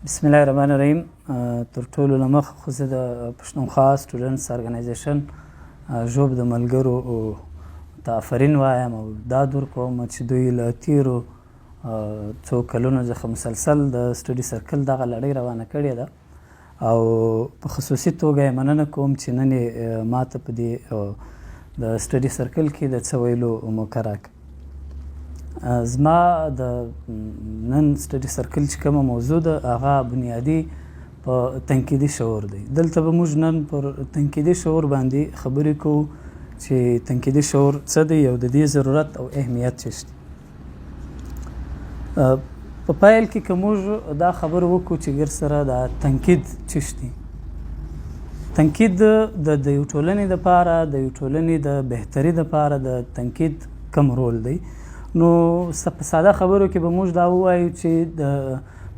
بسم الله الرحمن الرحیم. تر ټولو له مخ خو زه د پښتونخوا سټوډنټس ارګنایزیشن ژوب د ملګرو ته آفرین وایم او دا دور کوم چې دوی له تیرو څو کلونو څخه مسلسل د سټډي سرکل دغه لړۍ روانه کړې ده او په خصوصي توګه یې مننه کوم چې نن یې ماته په دې د سټډي سرکل کې د څه ویلو موقع راکړه. زما د نن سټډي سرکل چې کومه موضوع ده هغه بنیادي په تنقیدي شعور دی. دلته به موږ نن پر تنقیدي شعور باندې خبرې کوو چې تنقیدي شعور څه دی او د دې ضرورت او اهمیت څه دی. په پیل کې که موږ دا خبر وکړو چې ګر سره دا تنقید څه دی. تنقید د یو ټولنې دپاره د یو ټولنې د بهتري دپاره د تنقید کم رول دی. نو په ساده خبرو کې به موږ دا ووایو چې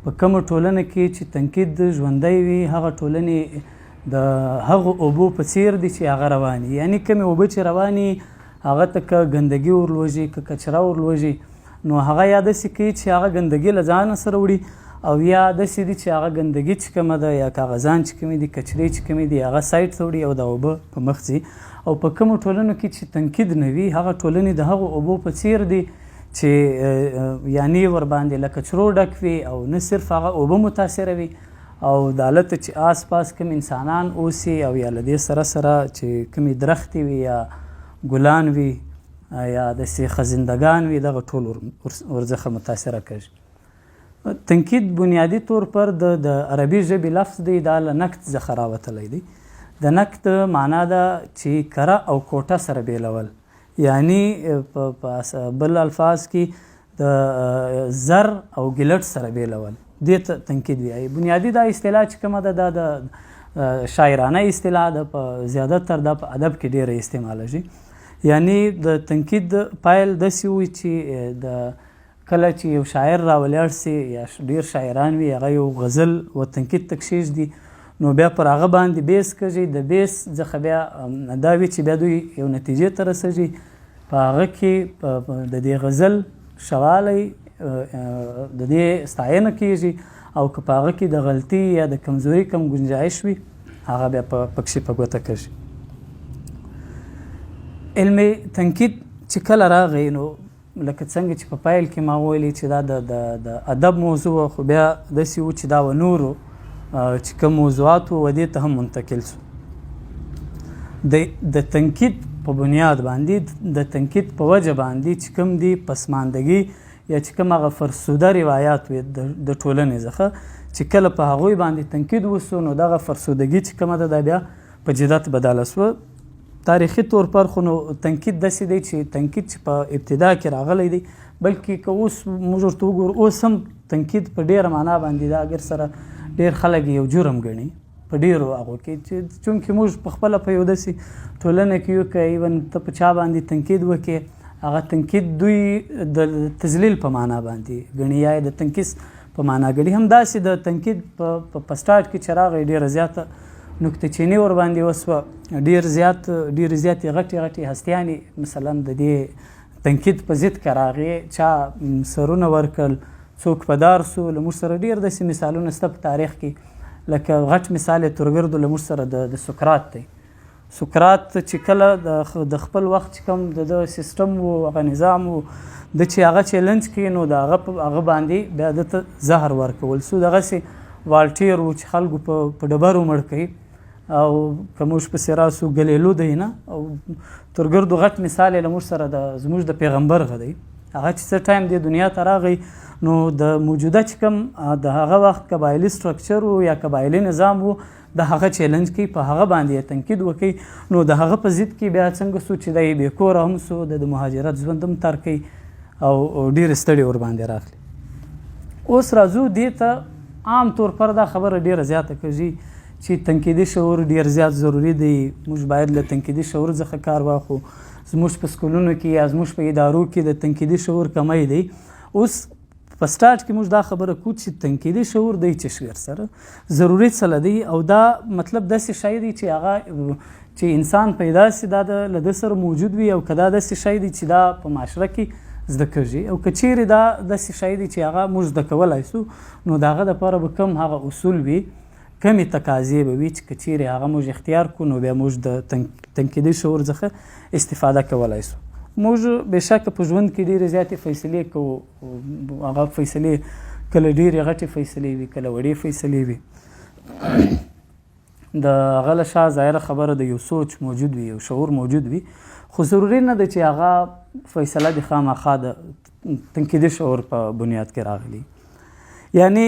په کومه ټولنه کې چې تنقید ژوندی وي هغه ټولنې د هغو اوبو په څیر دي چې هغه رواني، یعنی کومې اوبه چې رواني هغه ته که ګندګي ورلوژي که کچره ورلوژي نو هغه یا داسې کوي چې هغه ګندګي له ځانه سره وړي او یا داسې دي چې هغه ګندګي چې کومه ده یا کاغذان چې کومې دي کچرې چې کومې دي هغه سایډ ته وړي او د اوبه په مخ ځي. او په کومو ټولنو کې چې تنقید نه وي هغه ټولنې د هغو اوبو په څیر دي چې یعنی ورباندې له کچرو ډک وي او نه صرف هغه اوبه متاثره وي او د هلته چې آس پاس کوم انسانان اوسي او یا له دې سره سره چې کومې درختې وي یا ګلان وي یا داسې خزندګان وي دغه ټول ورڅخه متاثره کېږي. تنقید بنیادي طور پر د عربي ژبې لفظ دی، دا له نقد څخه راوتلی دی. د نقد معنا ده چې کره او کوټه سره بیلول، یعنی په بل الفاظ کې د زر او ګلټ سره بیلول، دې ته تنقید وایي. بنیادي دا اصطلاح چې کومه ده دا د شاعرانه اصطلاح ده، په زیاتر دا په ادب کې ډیره استعمالیږي. یعنی د تنقید پایل داسې وي چې د کله چې یو شاعر راولاړ سي یا ډیر شاعران وي هغه یو غزل و تنقید ته کښېږدي نو بیا پر هغه باندې بیس کېږي، د بیس څخه بیا دا وي چې بیا دوی یو نتیجې ته رسېږي، په هغه کې د دې غزل شوالی د دې ستاینه کېږي او که په هغه کې د غلطي یا د کمزوري کم ګنجایش وي هغه بیا پکښې په ګوته کېږي. علم تنقید چې کله راغی نو لکه څنګه چې په پیل کې ما ویلي چې دا د ادب موضوع خو بیا داسې و چې دا و نورو چې کوم موضوعات و دې ته هم منتقل شو. د تنقید په بنیاد باندې د تنقید په وجه باندې چې کوم دي پسماندګي یا چې کوم هغه فرسوده روایات وي د ټولنې څخه چې کله په هغوی باندې تنقید وسو نو دغه فرسودګي چې کومه ده دا بیا په جدت بدله سوه. تاریخي طور پر خو نو تنقید داسې دی چې تنقید چې په ابتدا کې راغلی دی بلکې که اوس موږ ورته وګورو اوس هم تنقید په ډیره معنا باندې دا اگر سره ډیر خلک یو جرم ګڼي په ډیرو هغو کې، چې چونکې موږ په خپله په یو داسې ټولنه کې یو که ایون ته په چا باندې تنقید وکړې هغه تنقید دوی د تذلیل په معنا باندې ګڼي یا د تنقیص په معنا ګڼي. همداسې د تنقید په سټارټ کې چې راغی ډیره زیاته نکته چیني ورباندې وسوه، ډېرې زیاتې غټې هستیانې مثلا د دې تنقید په ضد کې راغې، چا سرونه ورکړل، څوک په دار سو. له موږ سره ډېر داسې مثالونه شته په تاریخ کې، لکه غټ مثال یې تورګردو له موږ سره د سقراط دی. سقراط چې کله د خپل وخت چې کوم د سیستم و هغه نظام و د چې هغه چیلنج کوي نو د هغه باندې بیا دته زهر ورکول سو. دغسې والټیر و چې خلکو په ډبرو مړ کوي او که موږ پسې راسو ګلیلو دی نه او تورګردو غټ مثال یې له موږ سره زموږ د پیغمبر دی. هغه چې څه ټایم دې دنیا ته راغی نو د موجوده چې کوم د هغه وخت قبایلي سټرکچر و یا قبایلي نظام و د هغه چیلنج کوي، په هغه باندې یې تنقید وکړي نو د هغه په ضد کې بیا څنګه سو چې دی بې کوره هم سو، د مهاجرت ژوند هم تر کوي او ډېرې ستړې ورباندې راغلي. اوس راځو دې ته عام طور پر دا خبره ډېره زیاته کېږي چې تنقیدي شعور ډېر زیات ضروري دی. موږ باید له تنقیدي شعور څخه کار واخلو. زموږ په سکولونو کې یا زموږ په ادارو کې د تنقیدي شعور کمی دی. اوس په سټارټ کې موږ دا خبره کوو چې تنقیدي شعور دی چې شعر سره ضروري څه دی او دا مطلب داسې شی دی چې هغه چې انسان پیدا سي دا له ده سره موجود وي او که دا داسې شی دی چې دا په معاشره کې زده کېږي. او که چیرې دا داسې شی دی چې هغه موږ زده کولی سو نو د هغه دپاره به کوم هغه اصول وي، کمې تقاضې به وي چې که چیرې هغه موږ اختیار کړو نو بیا موږ د تنقیدي شعور څخه استفاده کولی سو. موږ بېشکه په ژوند کې ډېرې زیاتې فیصلې کوو، هغه فیصلې کله ډېرې غټې فیصلې وي، کله وړې فیصلې وي. د هغه له شا ظاهره خبره د یو سوچ موجود وي، یو شعور موجود وي، خو ضروري نه ده چې هغه فیصله د خامخا د تنقیدي شعور په بنیاد کې راغلي. یعنی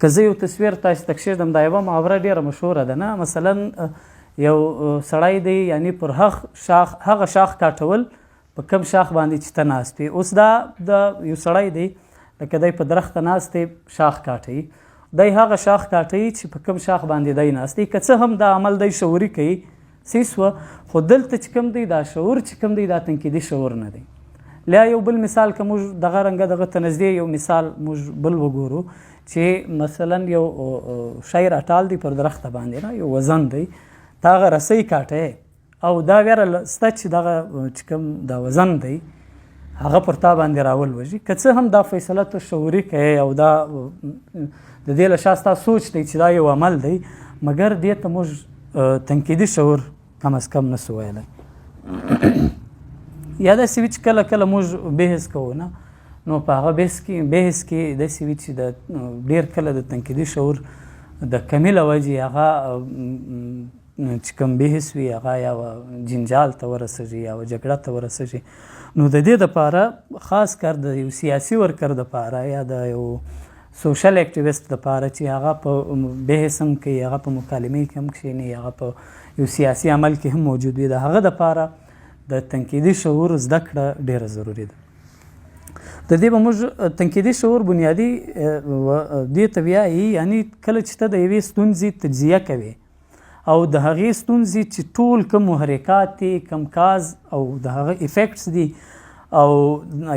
که زه یو تصویر تاسو ته کښېږدم، دا یوه محاوره ډېره مشهوره ده نه، مثلا یو سړی دی یعنی پر هغه شاخ کاټول په کم شاخ باندې چې ته ناست وي. اوس دا د یو سړی دی لکه دی په درخته ناست دی شاخ کاټوي، دی هغه شاخ کاټوي چې په کم شاخ باندې دی ناست دی. که څه هم دا عمل دی شعوري کوي صحیح سوه، خو دلته چې کوم دی دا شعور چې کوم دی دا تنقیدي شعور نه دی. لیا یو بل مثال که موږ دغه رنګه دغه ته نږدې یو مثال موږ بل وګورو چې مثلا یو شی راټال دی پر درخته باندې نه، یو وزن دی، تا هغه رسۍ کاټی او دا ویره سته چې دغه چې کوم دا وزن دی هغه پر تا باندې راولوژي. که څه هم دا فیصله ته شعوري کوي او دا د دې له شا ستا سوچ دی چې دا یو عمل دی، مګر دې ته موږ تنقیدي شعور کم از کم نسو ویلی. یا داسې وي چې کله کله موږ بحث کوو نه، نو په هغه بحث کې داسې وي چې د ډېر کله د تنقیدي شعور د کمې له وجې هغه چې کوم بحث وي هغه یا جنجال ته ورسېږي یا جګړه ته ورسېږي. نو د دې دپاره خاص کار د یو سیاسي ورکر دپاره یا د یو سوشل اکټیویسټ دپاره چې هغه په بحث هم کوي، هغه په مکالمې کې هم کښېني، هغه په یو سیاسي عمل کې هم موجود وي، د هغه دپاره د تنقیدي شعور زده کړه ډېره ضروري ده. د دې به موږ تنقیدي شعور بنیادي دې ته وایي یعنی کله چې ته د یوې ستونزې تجزیه کوې او د هغې ستونزې چې ټول کوم محرکات دي، کوم کاز او د هغه افیکټس دي، او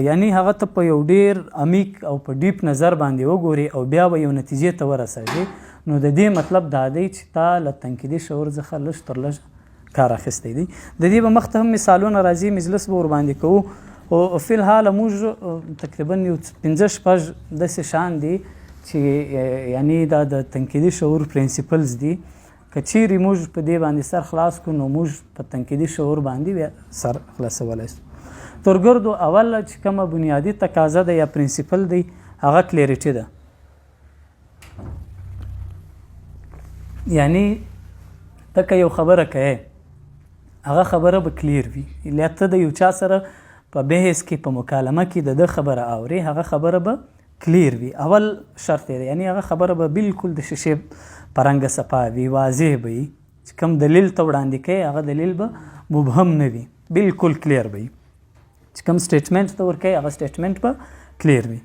یعنی هغه ته په یو ډېر عمیق او په ډیپ نظر باندې وګوري او بیا به یو نتیجې ته ورسوي، نو د دې مطلب دا دی چې تا له تنقیدي شعور څخه لږ تر لږ کار اخیستی دی. د دې به مخته هم مثالونه راځي، مجلس به ورباندې کوو. او فی الحال موږ تقریبا یو 5-6 داسې شان دي چې یعنی دا د تنقیدي شعور پرنسپلز دي. که چیرې موږ په دې باندې سر خلاص کړو نو موږ په تنقیدي شعور باندې بیا سر خلاصولی شو. ترګردو اوله چې کومه بنیادي تقاضا ده یا پرنسپل دی هغه کلیریټي ده. یعنی ته که یو خبره کوې هغه خبره به کلیر وي، یا ته د یو چا سره په بحث کې په مکالمه کې د ده خبره اورې هغه خبره به کلیر وي. اول شرط دی یعنی هغه خبره به بالکل د شیشې په رنګه صفا وي، واضح به وي، چې کوم دلیل ته وړاندې کوي هغه دلیل به مبهم نه وي، بالکل کلیر به وي، چې کوم سټیټمنټ ته ورکوي هغه سټیټمنټ به کلیر وي.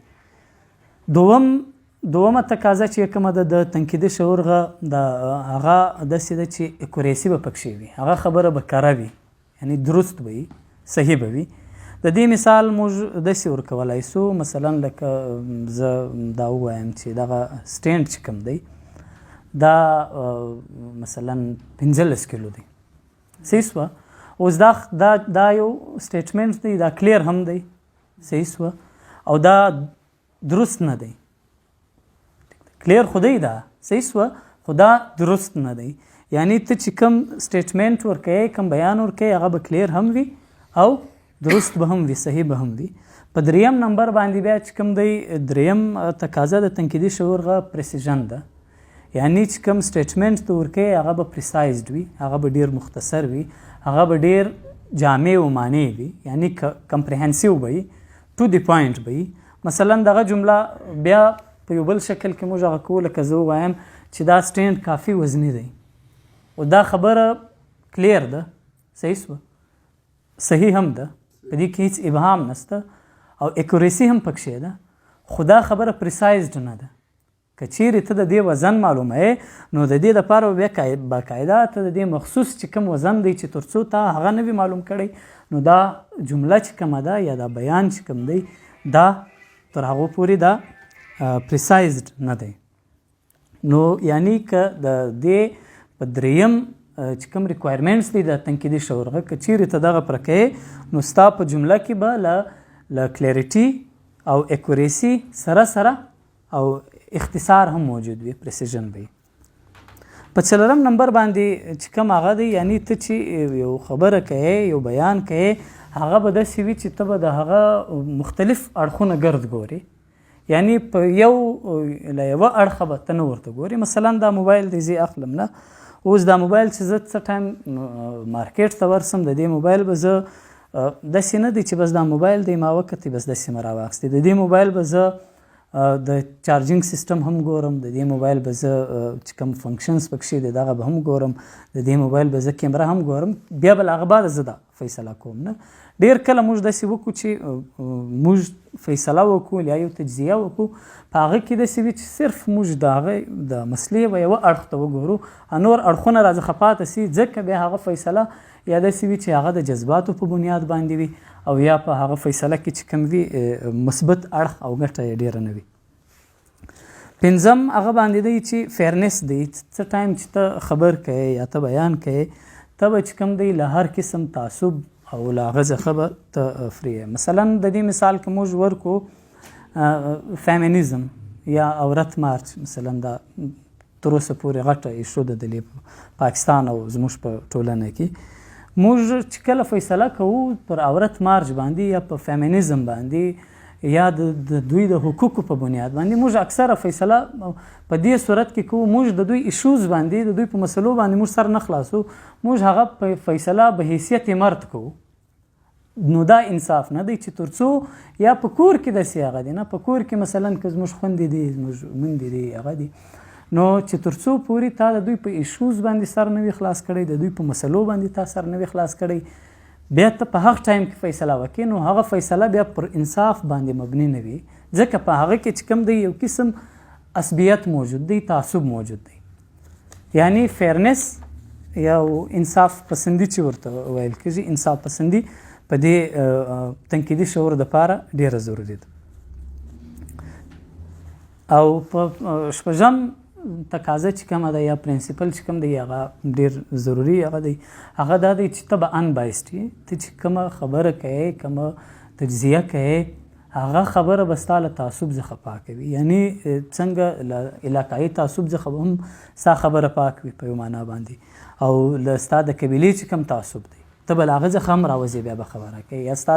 دومه تقاضا چې کومه ده د تنقیدي شعور هغه داسې ده چې اکوریسي به پکښې وي، هغه خبره به کره وي، یعنی درست به وي، صحیح به وي. د دې مثال موږ داسې ورکولی سو، مثلا لکه زه دا ووایم چې دغه سټینډ چې کوم دی دا مثلا 15 کیلو دی، صحیح سوه. اوس دا یو سټیټمنټ دی، دا کلیر هم دی، صحیح سوه، او دا درست نه دی. کلیر خو دی دا صحیح سوه، خو دا درست نه دی. یعنی ته چې کوم سټیټمنټ ورکوې، کوم بیان ورکوې، هغه به کلیر هم وي او درست به هم وي، صحیح به هم وي. په 3 نمبر باندې بیا چې کوم دی 3 تقاضا د تنقیدي شعور پریسیژن ده. یعنی چې کوم سټیټمنټ ته ورکوې هغه به پریسایزډ وي، هغه به ډېر مختصر وي، هغه به ډېر جامع و معنی وي، یعنی کمپریهنسیو به وي، ټو دی پوینټ به وي. مثلا دغه جمله بیا په یو بل شکل کې موږ هغه کوو لکه زه ووایم چې دا سټینډ کافي وزني دی، او دا خبره کلیر ده، صحیح سوه، صحیح هم ده، په دې کې هیڅ ابهام نشته او اکوریسي هم پکښې ده، خو دا خبره پریسایزډ نه ده. که چیرې ته د دې وزن معلوموې نو د دې دپاره بیا باقاعده ته د دې مخصوص چې کوم وزن دی چې تر څو تا هغه نه وي معلوم کړی نو دا جمله چې کومه ده یا دا بیان چې کوم دی دا تر هغو پورې دا پریسایزډ نه دی. نو یعنی که د دې په 3 چې کوم ریکوایرمنټس دي د تنقیدي شعور هغه که چیرې ته دغه پوره کوې نو ستا په جمله کې به له کلیریټي او اکوریسي سره او اختصار هم موجود وي، پریسیژن به. په 4 نمبر باندې چې کوم هغه دی یعنی ته چې یو خبره کوې یو بیان کوې هغه به داسې وي چې ته به د هغه مختلف اړخونه ګرد ګورې، یعنی په له یوه اړخه به ته نه ورته ګورې. مثلا دا موبایل دی زه اخلم نه، اوس دا موبایل چې زه څه ټایم مارکیټ ته ورسم د دې موبایل به زه داسې نه دی چې بس دا موبایل دی ما وکتې بس داسې مې راواخیستې، د دې موبایل به زه د چارجینګ سیستم هم ګورم، د دې موبایل به زه چې کوم فنکشنز پکښې دی دغه به هم ګورم، د دې موبایل به زه کیمره هم ګورم، بیا به له هغه بعد زه دا فیصله کوم. نه ډېر کله موږ داسې وکړو چې موږ فیصله وکړو یا یو تجزیه وکړو په هغه کې داسې وي چې صرف موږ د هغې د مسلې به یوه اړخ ته وګورو، نور اړخونه راڅخه پاته سي، ځکه بیا هغه فیصله یا داسې وي چې هغه د جذباتو په بنیاد باندې وي او یا په هغه فیصله کې چې کوم وي مثبت اړخ او ګټه یې ډېره نه وي. 5م هغه باندې دی چې فیرنس دی، څه ټایم چې ته خبر کوې یا ته بیان کوې ته به چې کوم دی له هر قسم تعصب او له هغه څخه به ته فری یې. مثلا د دې مثال که موږ ورکو فیمینیزم یا عورت مارچ، مثلا دا تر اوسه پورې غټه ایشو ده د پاکستان او زموږ په ټولنه کې. موږ چې کله فیصله کوو پر عورت مارچ باندې یا په فیمینیزم باندې یا د دوی د حقوقو په بنیاد باندې موږ اکثره فیصله په دې صورت کې کوو، موږ د دوی ایشوز باندې د دوی په مسلو باندې موږ سر نه خلاصو، موږ هغه په فیصله به حیثیت مرد کوو. نو دا انصاف نه دی چې ترڅو یا په کور کې داسې هغه دی نه، په کور کې مثلا که زموږ خویندې دي زموږ میندې دي هغه دي، نو چې ترڅو پورې تا د دوی په ایشوز باندې سر نه وي خلاص کړی، د دوی په مسلو باندې تا سر نه وي خلاص کړی، بیا ته په هغه ټایم کې فیصله وکړې نو هغه فیصله بیا پر انصاف باندې مبني نه وي، ځکه په هغه کې چې کوم دی یو قسم عصبیت موجود دی، تعصب موجود دی. یعنی فیرنس یا انصاف پسندي چې ورته ویل کېږي، انصاف پسندي په دې تنقیدي شعور دپاره ډېره ضروري ده. او په 6م تقاضا چې کومه ده یا پرنسپل چې کوم دی هغه ډېر ضروري هغه دی، هغه دا دی چې ته به انبایسډ یې، ته چې کومه خبره کوې کومه تجزیه کوې هغه خبره به ستا له تعصب څخه پاکه وي، یعنی څنګه له علاقایي تعصب څخه به هم ستا خبره پاک وي په یو معنا باندې، او له ستا د قبیلې چې کوم تعصب دی ته به له هغه څخه هم راوځې بیا به خبره کوې، یا ستا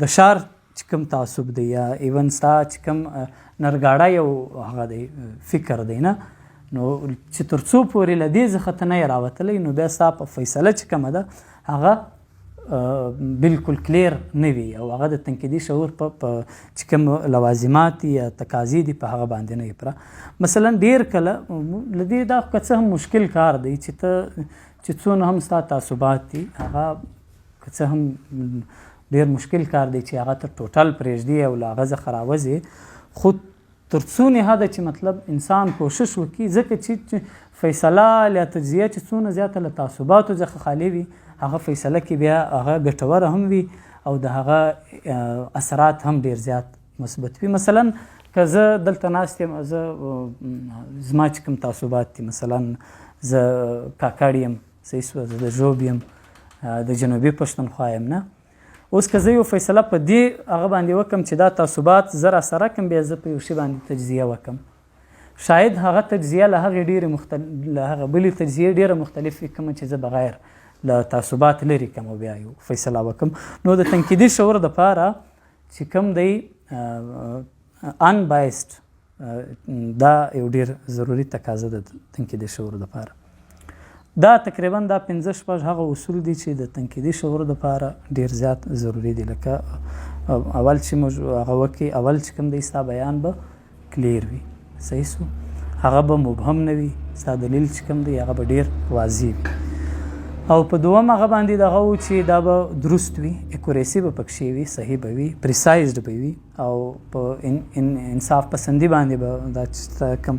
د شار چې کوم تعصب دی یا ایون ستا چې کوم نرګاړه یو هغه دی فکر دی نه، نو چې ترڅو پورې له دې څخه ته نه یې راوتلی نو بیا ستا په فیصله چې کومه ده هغه بالکل کلیر نه وي او هغه د تنقیدي شعور په چې کوم لوازمات یا تقاضي دي په هغه باندې نه وي پوره. مثلا ډېر کله له دې دا که څه هم مشکل کار دی چې ته چې څونه هم ستا تعصبات دي هغه که څه هم ډېر مشکل کار دی چې هغه ته ټوټل پرېږدي او له هغه څخه راوځي، خو ترڅو نهاده چې مطلب انسان کوشش وکړي، ځکه چې فیصله یا تجزیه چې څونه زیاته له تعصباتو څخه خالي وي هغه فیصله کې بیا هغه ګټوره هم وي او د هغه اثرات هم ډېر زیات مثبت وي. مثلا که زه دلته ناست یم، زه زما چې کوم تعصبات دي، مثلا زه کاکړ یم، صحیح شوه، زه د ژوب یم، د جنوبي پښتونخوا یم نه، اوس که زه یو فیصله په دې هغه باندې وکم چې دا تعصبات زه راسره کم، بیا زه په یو شي باندې تجزیه وکم، شاید هغه تجزیه له هغې بلې تجزیې ډېره مختلف وي کومه چې زه بغیر له تعصبات لرې کم او بیا یو فیصله وکم. نو د تنقیدي شعور دپاره چې کوم دی انبایسډ دا یو ډېر ضروري تقاضا ده د تنقیدي شعور دپاره. دا تقریبا دا 5-6 هغه اصول دي چې د تنقیدي شعور دپاره ډېر زیات ضروري دي. لکه اول چې موږ هغه وکړي، اول چې کوم دی ستا بیان به کلیر وي، صحیح شو، هغه به مبهم نه وي، ستا دلیل چې کوم دی هغه به ډېر واضح وي، او په دوم هغه باندې دغه و چې دا به درست وي، اکوریسي به پکښې وي، صحیح به وي، پریسایزډ به وي، او په انصاف پسندي باندې به دا چې کوم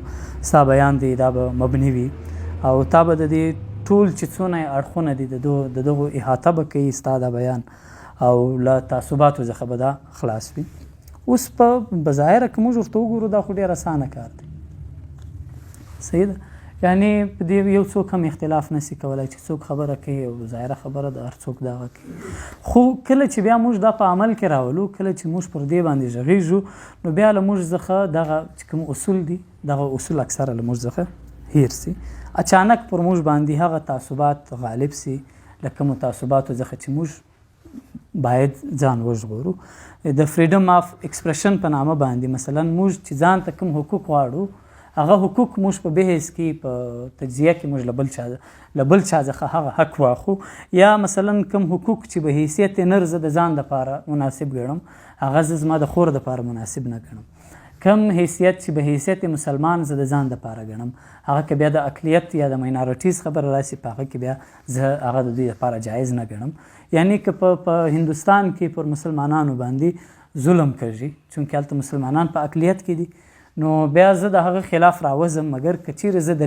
ستا بیان دی دا به مبني وي، او تا به د دې ټول چې څونه اړخونه دي د دغو احاطه به کوي ستا دا بیان، او له تعصباتو څخه به دا خلاص وي. اوس په بظاهره که موږ ورته وګورو دا خو ډېر اسانه کار دی، صحیح ده، یعنی په دې یو څوک هم اختلاف نشي کولای چې څوک خبره کوي او ظاهره خبره د هر څوک دغه کوي. خو کله چې بیا موږ دا په عمل کې راولو، کله چې موږ پر دې باندې غږیږو، نو بیا له موږ څخه دغه چې کوم اصول دي، دغه اصول اکثره له موږ څخه هیر سي. اچانک پر موږ باندې هغه تعصبات غالب سي، له کومو تعصباتو څخه چې موږ باید ځان وژغورو. د فریډم آف ایکسپریشن په نامه باندې مثلا موږ چې ځان ته کوم حقوق غواړو، هغه حقوق موږ په بحث کې په تجزیه کې موږ له بل چا څخه هغه حق واخو، یا مثلا کوم حقوق چې به حیثیت نر زه د ځان دپاره مناسب ګڼم، هغه زه زما د خور دپاره مناسب نه ګڼم. کم حیثیت چې به حیثیت مسلمان زه د ځان دپاره ګڼم، هغه که بیا د اقلیت یا د ماینارټیز خبره راسي، په هغه کې بیا زه هغه د دوی دپاره جایز نه ګڼم. یعنی که په هندوستان کې پر مسلمانانو باندې ظلم کېږي، چونکې هلته مسلمانان په اقلیت کې دي، نو بیا زه د هغه خلاف راوځم. مګر که چیرې زه د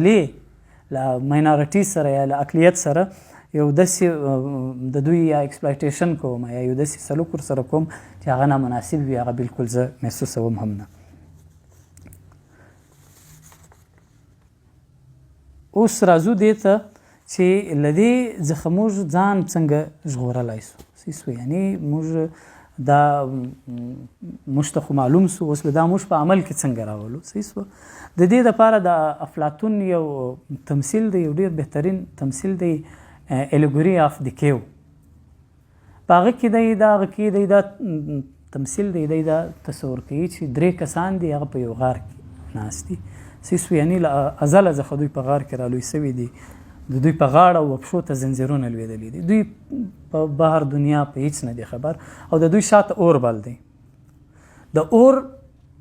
له ماینارټي سره یا له اقلیت سره یو داسې د دوی یا ایکسپلایټیشن کوم یا یو داسې سلوک ورسره کوم چې هغه نامناسب وي، هغه بالکل زه محسوسوم هم نه. اوس راځو دې ته چې له دې څخه موږ ځان څنګه ژغورلی سو. یعنی موږ دا موږ ته خو معلوم سو، اوس به دا موږ په عمل کې څنګه راولو. صحیح سوه. د دې دپاره د افلاطون یو تمثیل دی، یو ډېر بهترین تمثیل دی، الیګوري آف د کیو. په هغه کې دی دا تمثیل دی دا تصور کوي چې 3 کسان دي، هغه په یو غار کې ناست دي. صحیح سوه. یعنی له ازله څخه دوی په غار کې رالوی سوي دي، د دوی په غاړه او پښو ته زنځیرونه لوېدلي دي، دوی په بهر دنیا په هیڅ نه دي خبر، او د دوی شاته اور بل دی. د اور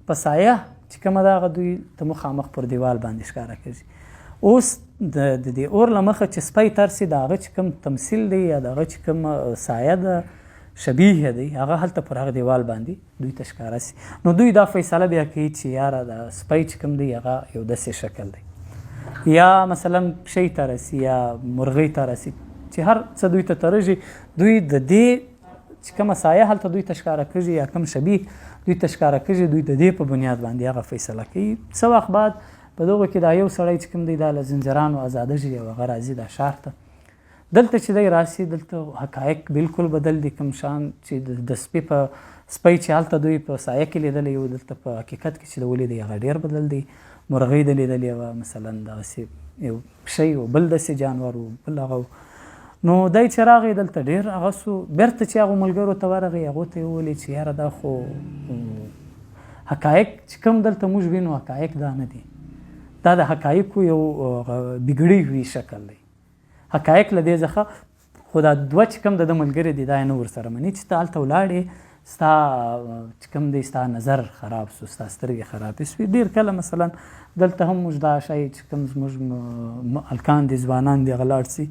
په سایه چې کومه ده هغه دوی ته مخامخ پر دیوال باندې ښکاره کېږي. اوس د دې اور له مخه چې سپی ترسي، د هغه چې کوم تمثیل دی یا د هغه چې کوم سایه ده شبیه دی، هغه هلته پر هغه دیوال باندې دوی ته ښکاره سي. نو دوی دا فیصله بیا کوي چې یاره د سپی چې کوم دی هغه یو داسې شکل دی، یا مثلا شی ته رسي یا مرغۍ ته رسي چې هر څه دوی ته ترژي، دوی د دې چې کومه سایه هلته دوی ته ښکاره کېږي یا کوم شبیه دوی ته ښکاره کېږي، دوی د دې په بنیاد باندې هغه فیصله کوي. څه وخت بعد په دغو کې دا یو سړی چې کوم دی دا له زنځیرانو ازادېږي او هغه راځي دا ښار ته. دلته چې دی راسي، دلته حقایق بالکل بدل دي. کوم شان چې د سپی چې هلته دوی په سایه کې لیدلی و، دلته په حقیقت کې چې د ولیدی هغه ډېر بدل دی. مرغۍ د لیدلې وه مثلا دغسې یو شی و، بل داسې جانور و، بل هغه. نو دی چې راغی دلته ډېر هغه سو، بېرته چې هغو ملګرو ته ورغی، هغو ته یې وویلې چې یاره دا خو حقایق چې کوم دلته موږ وینو حقایق دا نه دي، دا د حقایقو یو بګړی وي شکل دی. حقایق له دې څخه خو دا دوه چې کوم د ملګري دي دا یې نه ورسره مني چې ته هلته ولاړې، ستا چې کوم دی ستا نظر خراب سو، ستا سترګې خرابې سوې. ډېر کله مثلا دلته هم موږ دا شی چې کوم زموږ هلکان دي، ځوانان دي، هغه لاړ سي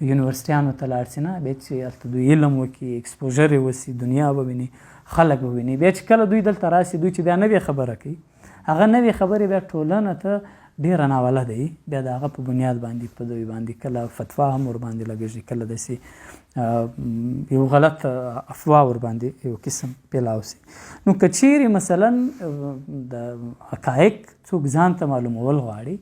یونیورسټیانو ته لاړ سي، نه بیا چې هلته دوی علم وکړي، ایکسپوژر یې وسي، دنیا به ویني، خلک به ویني. بیا چې کله دوی دلته راسي، دوی چې بیا نوې خبره کوي، هغه نوې خبرې بیا ټولنه ته ډېره ناولده وي، بیا د هغه په بنیاد باندې په دوی باندې کله فتوا هم ورباندې لګېږي، کله داسې یو غلط افوا ورباندې یو قسم پیلاو سي. نو که چیرې مثلا د حقایق څوک ځان ته معلومول غواړي،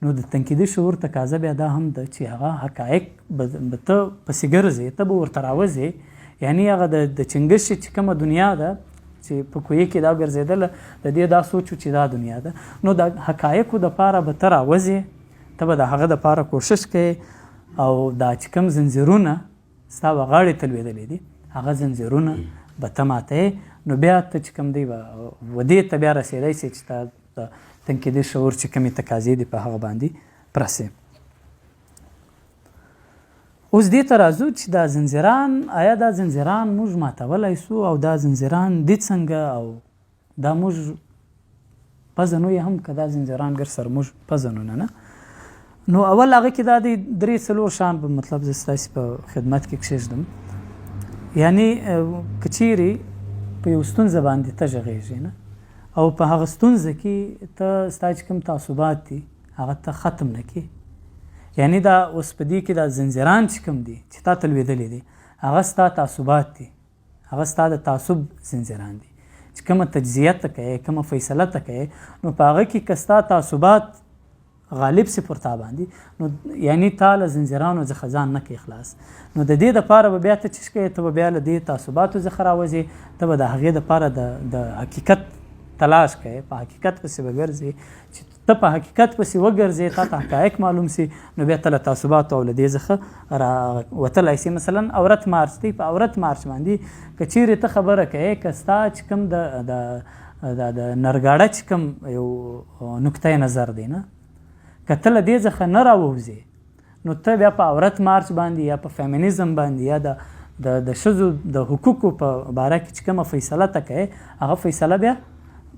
نو د تنقیدي شعور تقاضا بیا دا هم ده چې هغه حقایق به ته پسې ګرځې، ته به ورته راوځې. یعنی هغه د چنګښ چې کومه دنیا ده چې په کوی کې دا ګرځېدله، د دې دا سوچو چې دا دنیا ده، نو د حقایقو دپاره به ته راوځې، ته به د هغه دپاره کوشش کوې، او دا چې کوم زنځیرونه ستا به غاړې ته لوېدلې دي، هغه زنځیرونه به ته ماتوې. نو بیا ته چې کوم دی به ودې ته بیا رسېدی سې چې تا د تنقیدي شعور چې کومې تقاضې دي په هغه باندې پوره سې. اوس دې ته راځو چې دا زنځیران، آیا دا زنځیران موږ ماتولی سو، او دا زنځیران دي څنګه، او دا موږ پزنو یې هم که دا زنځیران ګر سره موږ پزنو نه. نو اول هغه کې دا دی 3-4 شان به مطلب زه ستاسې په خدمت کې کښېږدم. یعنی که چیرې په یو ستونزه باندې ته غږېږې نه، او په هغه ستونزه کې ته ستا چې کوم تعصبات دي هغه ته ختم نه کړې، یعنی دا اوس په دې کې دا زنځیران چې کوم دي چې تا ته لوېدلي دي، هغه ستا تعصبات دي، هغه ستا د تعصب زنځیران دي. چې کومه تجزیه ته کوې، کومه فیصله ته کوې، نو په هغه کې که ستا تعصبات غالب سي پر تا باندې، نو یعنی تا له زنځیرانو څخه ځان نه کوي خلاص. نو د دې دپاره به بیا ته څه کوې، ته به بیا له دې تعصباتو څخه راوځې، ته به د هغې دپاره د حقیقت تلاش کوې، په حقیقت پسې به ګرځې. چې ته په حقیقت پسې وګرځې، تا ته حقایق معلوم سي، نو بیا ته له تعصباتو او له دې څخه راوتلی سي. مثلا عورت مارچ دی، په عورت مارچ باندې که چیرې ته خبره کوې، که ستا چې کوم د نرګاړه چې کوم یو نقطه نظر دی نه، که ته له دې څخه نه راووځې، نو ته بیا په عورت مارچ باندې یا په فیمینیزم باندې یا د ښځو د حقوقو په باره کې چې کومه فیصله ته کوې، هغه فیصله بیا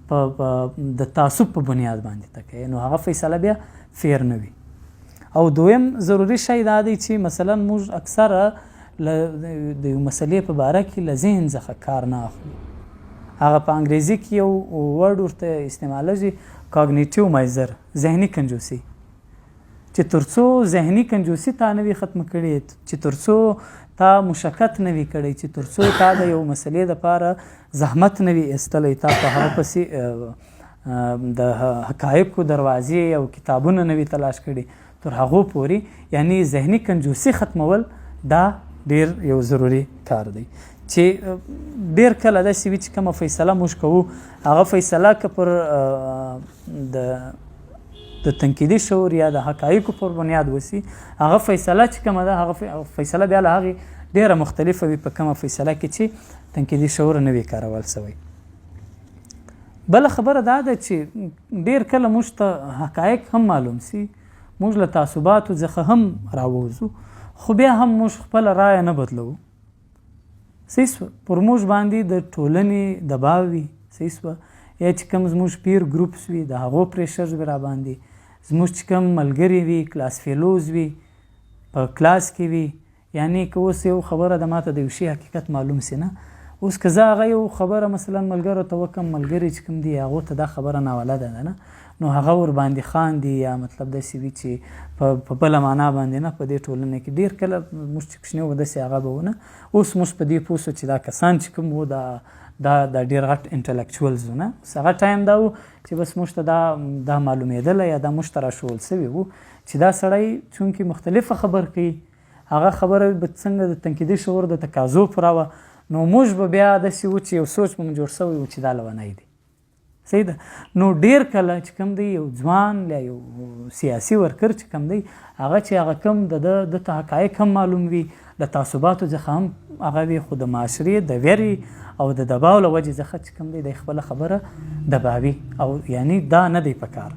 د تعصب په بنیاد باندې ته کوې، نو هغه فیصله بیا فیر نه وي. او دویم ضروري شی دا دی چې مثلا موږ اکثره د یو مسلې په باره کې له ذهن څخه کار نه اخلو. هغه په انګریزي کې یو ورډ ورته استعمالېږي، کاګنیټیو میزر، ذهني کنجوسي، چې تر څو ذهني کنجوسي تا نه وي ختمه کړې، چې تر څو تا مشقت نه وي کړی، چې تر څو تا د یو مسلې دپاره زحمت نه وي ایستلی، تا په هغه پسې د حقایقو دروازې او کتابونه نه وي تلاش کړي، تر هغو پورې یعنی ذهني کنجوسي ختمول دا ډیر یو ضروري کار دی. چې ډیر کله داسې وي چې کومه فیصله موږ کوو، هغه فیصله که پر د تنقیدي شعور یا د حقایقو پر بنیاد وسی، هغه فیصله چې کومه ده، هغه فیصله بیا له هغې ډیره مختلفه وي په کومه فیصله کې چې تنقیدي شعور نه وي کارول سوی. بله خبره دا ده چې ډیر کله موږ ته حقایق هم معلوم سي، موږ له تعصباتو څخه هم راووځو، خو بیا هم موږ خپله رایه نه بدلوو. صحیح سوه، پر موږ باندې د ټولنې دباو وي، صحیح سوه، یا چې کوم زموږ پیر ګروپس وي د هغو پریشر وي را باندې، زموږ چې کوم ملګري وي، کلاس فیلوز وي، په کلاس کې وي، یعنی که اوس یو خبره د ماته د یو شي حقیقت معلوم سي نه، اوس که زه هغه یو خبره مثلا ملګرو ته وکړم، ملګري چې کوم دي هغو ته دا خبره ناولده ده نه، نو هغه ور باندې خاندي، یا مطلب داسې وي چې په بله معنا باندې نه. په دې ټولنه کې ډېر کله موږ چې کوچني وو داسې هغه به ونه، اوس موږ په دې پوه سو چې دا کسان چې کوم وو دا ډېر غټ انټلیکچوالز وو نه. اوس هغه ټایم دا و چې بس موږ ته دا معلومېدله یا دا موږ ته راښول سوي وو چې دا سړی چونکې مختلفه خبر کوي، هغه خبره به څنګه د تنقیدي شعور د تقاضو پوره وه، نو موږ به بیا داسې وو چې یو سوچ به مو جوړ سوی وو چې دا لیونی دی. صحیح ده. نو ډیر کله چې کوم دی یو ځوان یا یو سیاسي ورکر چې کوم دی، هغه چې هغه کوم د ته حقایق هم معلوم وي، د تعصباتو څخه هم هغه وي، خو د معاشرې د ویرې او د دباو له وجې څخه چې کوم دی د خپله خبره دباوي، او یعنی دا نه دی په کار.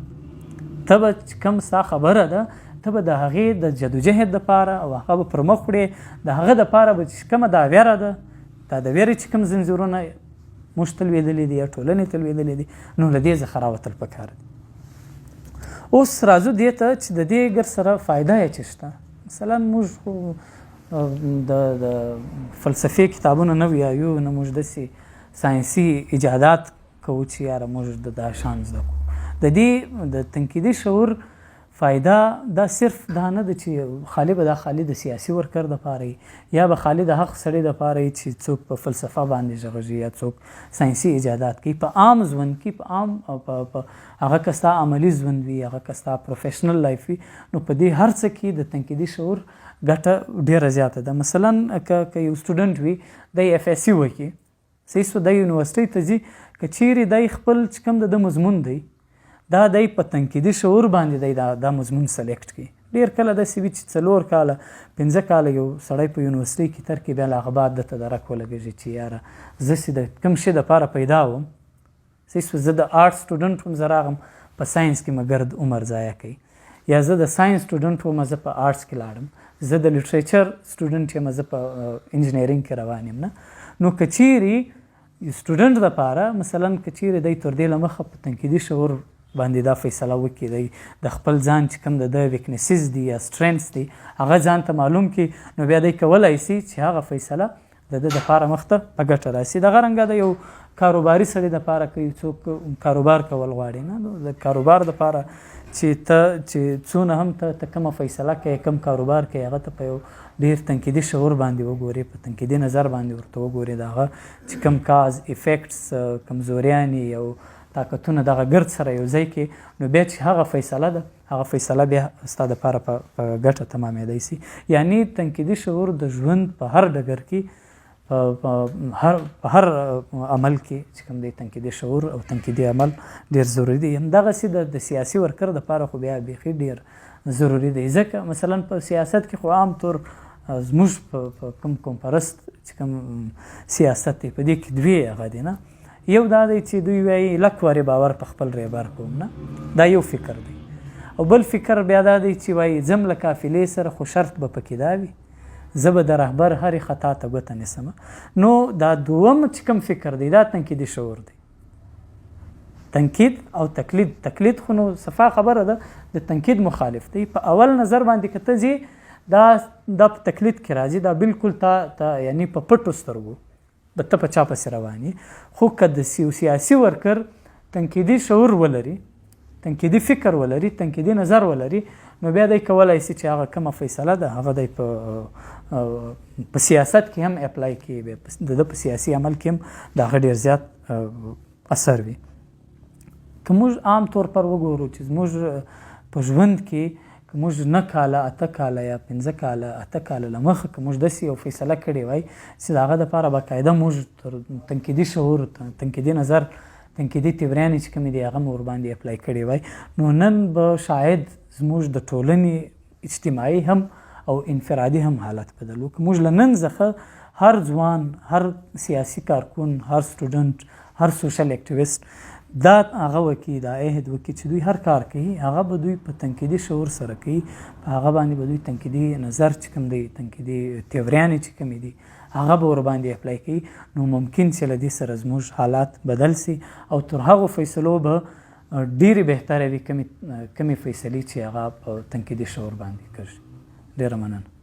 ته به چې کوم ستا خبره ده، ته به د هغې د جدوجهد دپاره او هغه به پر مخ وړې، د هغه دپاره به چې کومه دا ویره ده، دا د ویرې چې کوم زنځیرونه موږ تلوېدلي دي یا ټولنې تلوېدلي دي، نو له دې څخه راوتل پکار دي. اوس راځو دې ته چې د دې ګر سره فایده یې څه شته. مثلا موږ د فلسفې کتابونه نه ویایو، نه موږ داسې ساینسي ایجادات کوو چې یاره موږ دا شان زده کړو. د دې د تنقیدي شعور فایده دا صرف دا نه ده چې خالی به دا خالی د سیاسي ورکر دپاره یا به خالی د حق سړي دپاره چې څوک په فلسفه باندې غږېږي یا څوک ساینسي ایجادات کوي. په عام ژوند کې، په عام هغه که ستا عملي ژوند وي، هغه که ستا پروفیشنل لایف وي، نو په دې هر څه کې د تنقیدي شعور ګټه ډېره زیاته ده. مثلا که یو سټوډنټ وي، دی FSC وکړي، صحیح سو، دی یونیورسټۍ ته ځي، که چیرې دی خپل چې کوم د مضمون دی دا دی په تنقیدي شعور باندې دی دا مضمون سلیکټ کړي. ډېر کله داسې وي چې 4 کاله 5 کاله یو سړی په یونیورسټۍ کې تر کې، بیا له هغه بعد دته درک ولګېږي چې یاره زه چې د کوم شي دپاره پیدا وم، صحیح سو، زه د آرټس سټوډنټ وم، زه راغم په ساینس کې مې ګرد عمر ضایع کوي، یا زه د ساینس سټوډنټ وم، زه په آرټس کې لاړم، زه د لیټریچر سټوډنټ یم، زه په انجینرینګ کې روان یم نه. نو که چیرې سټوډنټ دپاره مثلا که چیرې دی تر دې له مخه په تنقیدي شعور باندې دا فیصله وکړي، دی د خپل ځان چې کوم د ویکنیسز دي یا سټرینث دي هغه ځان ته معلوم کړي، نو بیا دی کولی سي چې هغه فیصله د ده دپاره مخته په ګټه راسي. دغه رنګه د یو کاروباري سړي دپاره که یو څوک کاروبار کول غواړي، نه د کاروبار دپاره چې څونه هم ته کومه فیصله کوې، کوم کاروبار کوې، هغه ته په یو ډېر تنقیدي شعور باندې وګورې، په تنقیدي نظر باندې ورته وګورې، د هغه چې کوم کاز افیکټس کمزوریانې او طاقتونه دغه ګرد سره یو ځای کې نو بیا چې هغه فیصله ده هغه فیصله بیا ستا دپاره په ګټه تمامېدی سي. یعنی تنقیدي شعور د ژوند په هر ډګر کې په هر عمل کې چې کوم دی تنقیدي شعور او تنقیدي عمل ډېر ضروري دی. همدغسې د سیاسي ورکر دپاره خو بیا بیخي ډېر ضروري دی، ځکه مثلا په سیاست کې خو عام طور زموږ په کوم پرست چې کوم سیاست دی په دې کې دوی هغه دی نه، یو دا دی چې دوی وایي لک وارې باور په خپل رهبر کوم نه، دا یو فکر دی. او بل فکر بیا دا دی چې وایي ځم له قافلې سره خو شرط به پکې دا وي زه به د رهبر هرې خطا ته ګوته نیسم. نو دا دوم چې کوم فکر دی دا تنقیدي شعور دی. تنقید او تقلید خو نو صفا خبره ده د تنقید مخالف دی. په اول نظر باندې که ته ځې دا په تقلید کې راځي، دا بالکل تا یعنی په پټو سترګو به ته په چا پسې روان یې. خو که د سیاسي ورکر تنقیدي شعور ولري، تنقیدي فکر ولري، تنقیدي نظر ولري، نو بیا دی کولی سي چې هغه کومه فیصله ده هغه دی په سیاست کې هم اپلای کړي، د ده په سیاسي عمل کې هم د هغه ډېر زیات اثر وي. که موږ عام طور پر وګورو چې زموږ په ژوند کې که موږ 9 کاله 8 کاله یا 15 کاله 8 کاله له مخه که موږ داسې یو فیصله کړې وای چې د هغه دپاره باقاعده موږ تنقیدي شعور، تنقیدي نظر، تنقیدي تیوریانې چې کومې دي هغه مو ورباندې اپلای کړې وای، نو نن به شاید زموږ د ټولنې اجتماعي هم او انفرادي هم حالت بدل وکړو. موږ له نن څخه هر ځوان، هر سیاسي کارکون، هر سټوډنټ، هر سوشل اکټیویسټ دا هغه وکړي، دا عهد وکړي چې دوی هر کار کوي هغه به دوی په تنقیدي شعور سره کوي، په هغه باندې به دوی تنقیدي نظر چې کوم دی، تنقیدي تیوریانې چې کومې دي هغه به ورباندې اپلای کوي. نو ممکن چې له دې سره زموږ حالات بدل سي او تر هغو فیصلو به ډېرې بهتره وي کومې فیصلې چې هغه په تنقیدي شعور باندې کېږي. ډېره مننه.